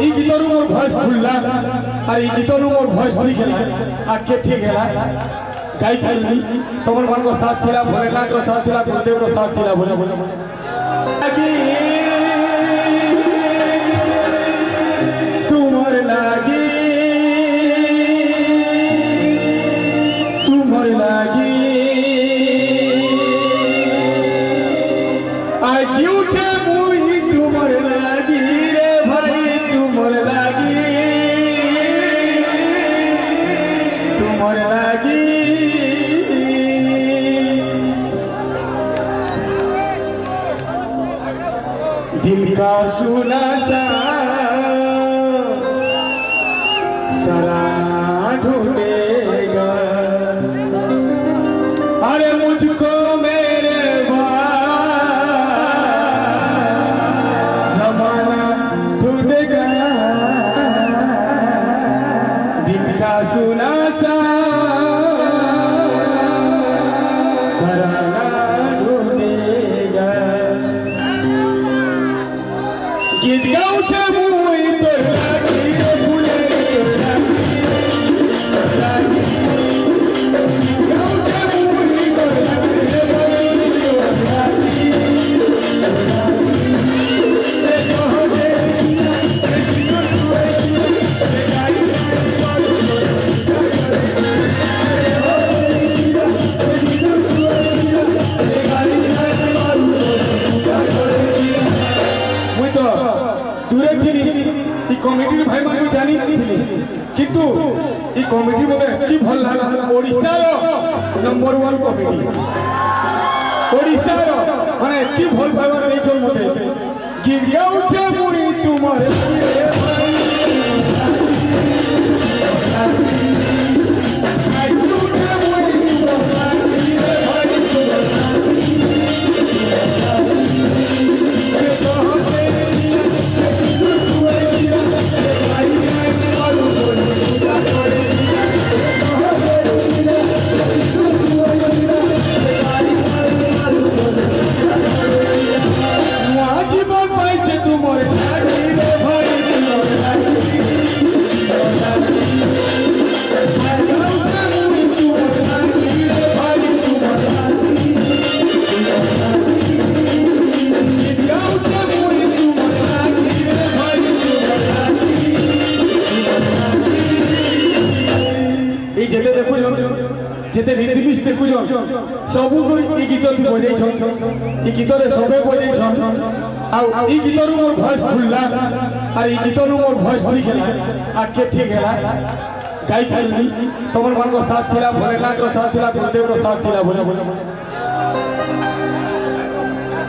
ई गीतरू मोर voice खुलला और ई गीतरू मोर voice ठीक है आ के ठीक है गाई फैलनी तमन मन को साथ थिला भोलेनाथ रो साथ थिला गुरुदेव रो साथ थिला बोले तुमर लागी आज उठे मुई तुमर लागी रे भाई तुमर लागी दिल का सुना सा तराना ढूंढेगा अरे मुझको मेरे जमाना ढूंढेगा दिल का सुना सा तराना ढूंढेगा गीत गाऊचे मुई तोर लागी रे फुले तोर लागी गीत गाऊचे मुई तोर लागी रे फुले तोर लागी रे जो हो दे किया रे सिर तुए किया रे गाई मारू रे हो दे किया रे सिर तुए किया रे गाई मारू मुई तो दूरे थी ई कॉमेडी भाई मान जानी नहीं किंतु ई कॉमेडी मते की भल लागला ओडिसा रो नंबर 1 कॉमेडी ओडिसा रो माने की भल पाइबार नै छल मते गीत गाउछे मुई तुमर रे भाई आई तुझे मुई तुमर रे भाई जेते रिदमिस देखु जो सबु को ई गीत थी बजाई छ ई गीत रे सबे बजाई छ आ ई गीत रो मोर वॉइस खुलला और ई गीत रो मोर वॉइस ठीक है आ के ठीक है गाई फैलनी तमन मन को साथ थिला भोलेनाथ रो साथ थिला गुरुदेव रो साथ थिला बोले